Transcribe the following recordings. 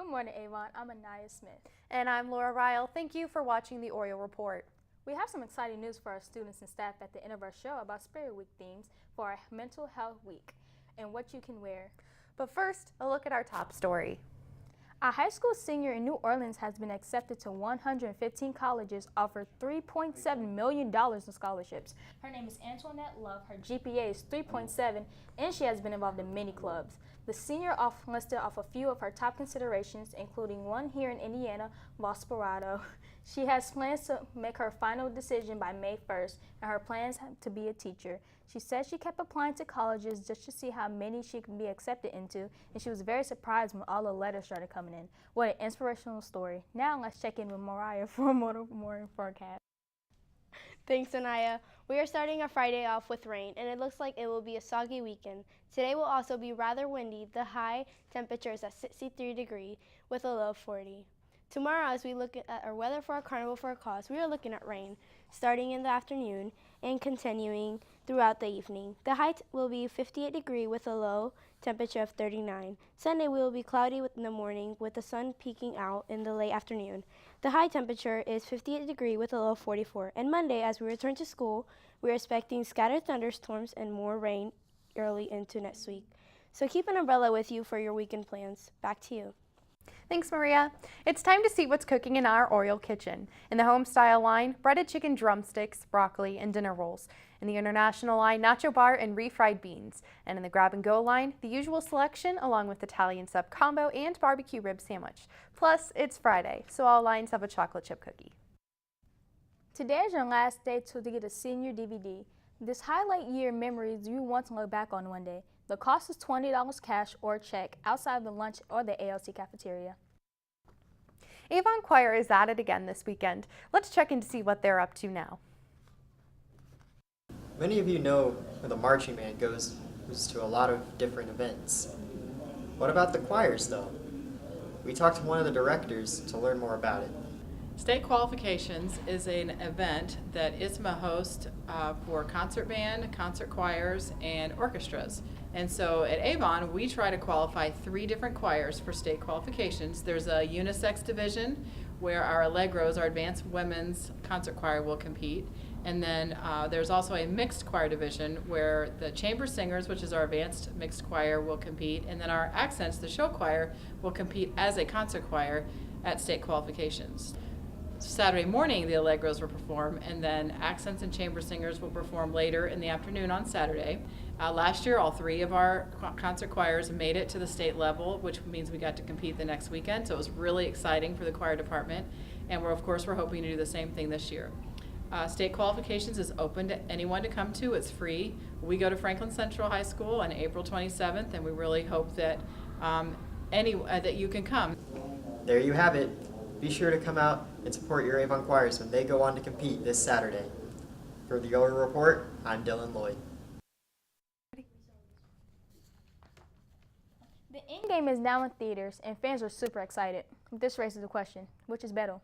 Good morning, Avon. I'm Anaya Smith. And I'm Laura Ryle. Thank you for watching the Oriole Report. We have some exciting news for our students and staff at the end of our show about Spirit Week themes for our Mental Health Week and what you can wear. But first, a look at our top story. A high school senior in New Orleans has been accepted to 115 colleges, offered $3.7 million in scholarships. Her name is Antoinette Love. Her GPA is 3.7, and she has been involved in many clubs. The senior listed off a few of her top considerations, including one here in Indiana, Valparaiso. She has plans to make her final decision by May 1st, and her plans to be a teacher. She said she kept applying to colleges just to see how many she could be accepted into, and she was very surprised when all the letters started coming in. What an inspirational story. Now let's check in with Mariah for a morning forecast. Thanks, Anaya. We are starting our Friday off with rain, and it looks like it will be a soggy weekend. Today will also be rather windy. The high temperature is at 63 degrees with a low of 40. Tomorrow, as we look at our weather for our carnival for a cause, we are looking at rain starting in the afternoon and continuing throughout the evening. The high will be 58 degrees with a low temperature of 39. Sunday will be cloudy in the morning with the sun peeking out in the late afternoon. The high temperature is 58 degrees with a low of 44. And Monday, as we return to school, we are expecting scattered thunderstorms and more rain early into next week. So keep an umbrella with you for your weekend plans. Back to you. Thanks, Maria. It's time to see what's cooking in our Oriole kitchen. In the home style line, breaded chicken drumsticks, broccoli, and dinner rolls. In the international line, nacho bar and refried beans. And in the grab and go line, the usual selection along with Italian sub combo and barbecue rib sandwich. Plus, it's Friday, so all lines have a chocolate chip cookie. Today is your last day to get a senior DVD. This highlight year memories you want to look back on one day. The cost is $20 cash or check outside of the lunch or the ALC cafeteria. Avon Choir is at it again this weekend. Let's check in to see what they're up to now. Many of you know the marching band goes to a lot of different events. What about the choirs, though? We talked to one of the directors to learn more about it. State Qualifications is an event that ISMA hosts for concert band, concert choirs, and orchestras. And so at Avon, we try to qualify 3 different choirs for state qualifications. There's a unisex division where our Allegros, our advanced women's concert choir, will compete. And then there's also a mixed choir division where the chamber singers, which is our advanced mixed choir, will compete. And then our accents, the show choir, will compete as a concert choir at state qualifications. Saturday morning, the Allegros will perform, and then accents and chamber singers will perform later in the afternoon on Saturday. Last year, all 3 of our concert choirs made it to the state level, which means we got to compete the next weekend. So it was really exciting for the choir department, and we're hoping to do the same thing this year. State qualifications is open to anyone to come to. It's free. We go to Franklin Central High School on April 27th, and we really hope that that you can come. There you have it. Be sure to come out and support your Avon choirs when they go on to compete this Saturday. For the Oriole Report, I'm Dylan Lloyd. The Endgame is now in theaters, and fans are super excited. This raises the question, which is better,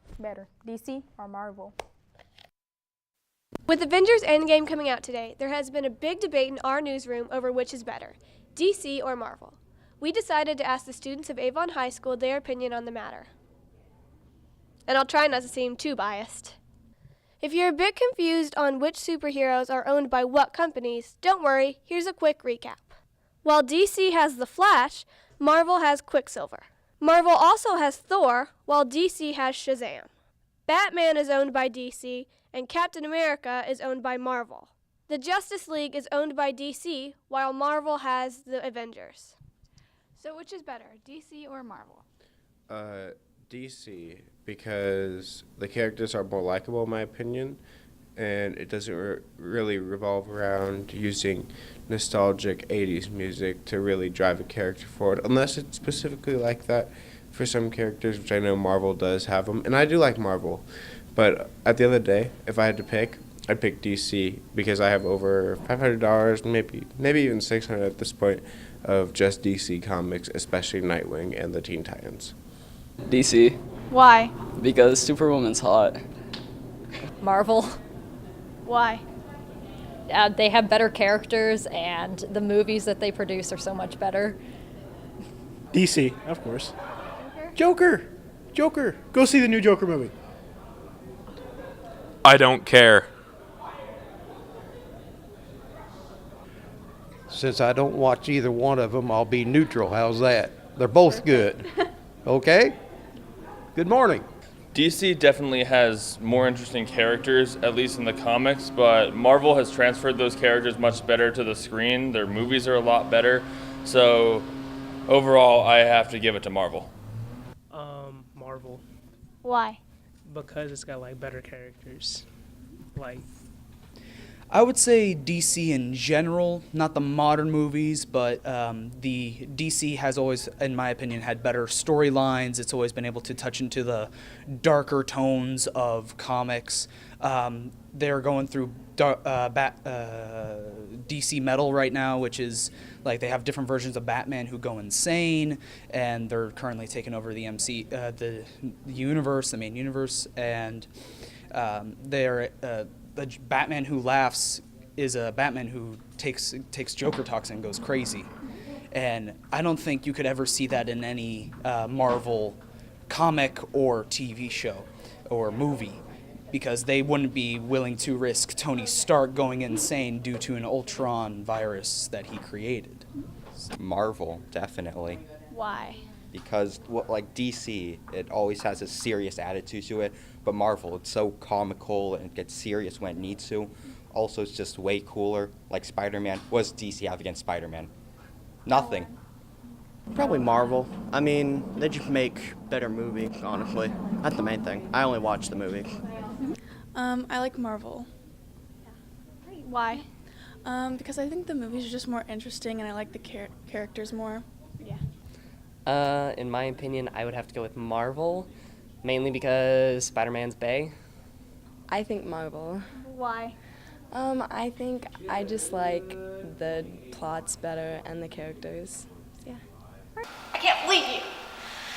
DC or Marvel? With Avengers Endgame coming out today, there has been a big debate in our newsroom over which is better, DC or Marvel. We decided to ask the students of Avon High School their opinion on the matter. And I'll try not to seem too biased. If you're a bit confused on which superheroes are owned by what companies, don't worry, here's a quick recap. While DC has The Flash, Marvel has Quicksilver. Marvel also has Thor, while DC has Shazam. Batman is owned by DC, and Captain America is owned by Marvel. The Justice League is owned by DC, while Marvel has the Avengers. So which is better, DC or Marvel? DC, because the characters are more likable in my opinion, and it doesn't really revolve around using nostalgic 80s music to really drive a character forward, unless it's specifically like that for some characters, which I know Marvel does have them, and I do like Marvel. But at the end of the day, if I had to pick, I'd pick DC because I have over $500, maybe even $600 at this point, of just DC comics, especially Nightwing and the Teen Titans. DC. Why? Because Superwoman's hot. Marvel. Why? They have better characters, and the movies that they produce are so much better. DC, of course. Joker! Joker! Go see the new Joker movie. I don't care. Since I don't watch either one of them, I'll be neutral. How's that? They're both good. Okay? Good morning. DC definitely has more interesting characters, at least in the comics, but Marvel has transferred those characters much better to the screen. Their movies are a lot better. So overall, I have to give it to Marvel. Marvel. Why? Because it's got like better characters. Like, I would say DC in general, not the modern movies, but the DC has always, in my opinion, had better storylines. It's always been able to touch into the darker tones of comics. They're going through DC Metal right now, which is like they have different versions of Batman who go insane, and they're currently taking over the the universe, the main universe, and they're the Batman who laughs is a Batman who takes Joker toxin and goes crazy, and I don't think you could ever see that in any Marvel comic or TV show or movie, because they wouldn't be willing to risk Tony Stark going insane due to an Ultron virus that he created. Marvel, definitely. Why? Because, like DC, it always has a serious attitude to it, but Marvel, it's so comical and it gets serious when it needs to. Also, it's just way cooler. Like Spider-Man, what does DC have against Spider-Man? Nothing. Probably Marvel. I mean, they just make better movies, honestly. That's the main thing. I only watch the movie. I like Marvel. Why? Because I think the movies are just more interesting and I like the characters more. Yeah. In my opinion, I would have to go with Marvel, mainly because Spider-Man's bae. I think Marvel. Why? I think I just like the plots better and the characters. Yeah. I can't believe you.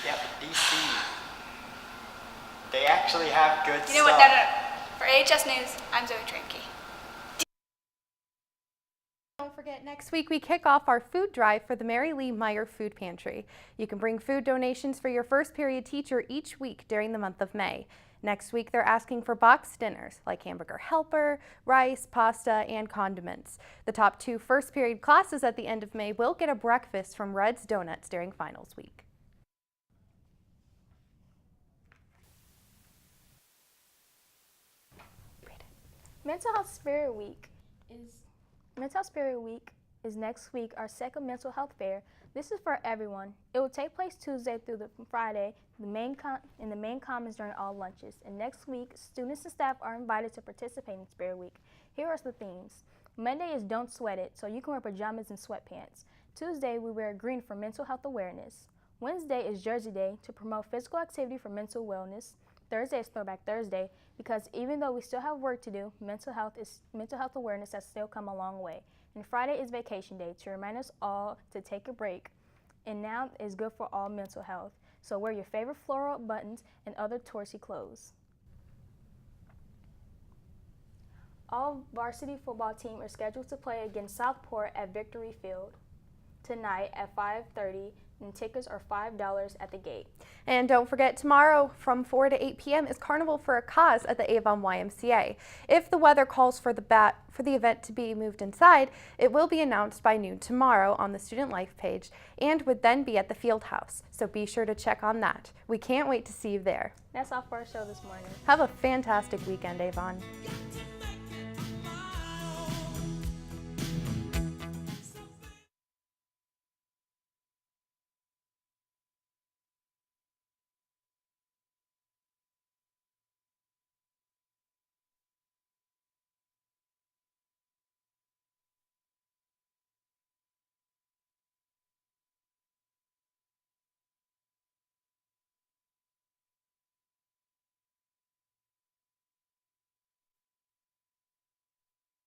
Yep, DC. They actually have good stuff. You know what? No. For AHS News, I'm Zoe Tramke. Don't forget, next week we kick off our food drive for the Mary Lee Meyer Food Pantry. You can bring food donations for your first period teacher each week during the month of May. Next week they're asking for boxed dinners like hamburger helper, rice, pasta, and condiments. The top 2 first period classes at the end of May will get a breakfast from Red's Donuts during finals week. Mental Health Spirit Week is next week, our second mental health fair. This is for everyone. It will take place Tuesday through Friday in the main commons during all lunches. And next week, students and staff are invited to participate in Spirit Week. Here are the themes. Monday is Don't Sweat It, so you can wear pajamas and sweatpants. Tuesday, we wear green for mental health awareness. Wednesday is Jersey Day to promote physical activity for mental wellness. Thursday is Throwback Thursday because even though we still have work to do, mental health awareness has still come a long way. And Friday is Vacation Day to remind us all to take a break. And now is good for all mental health. So wear your favorite floral buttons and other touristy clothes. All varsity football teams are scheduled to play against Southport at Victory Field tonight at 5:30. And tickets are $5 at the gate. And don't forget, tomorrow from 4 to 8 p.m. is Carnival for a Cause at the Avon YMCA. If the weather calls for the event to be moved inside, it will be announced by noon tomorrow on the Student Life page and would then be at the Field House. So be sure to check on that. We can't wait to see you there. That's all for our show this morning. Have a fantastic weekend, Avon.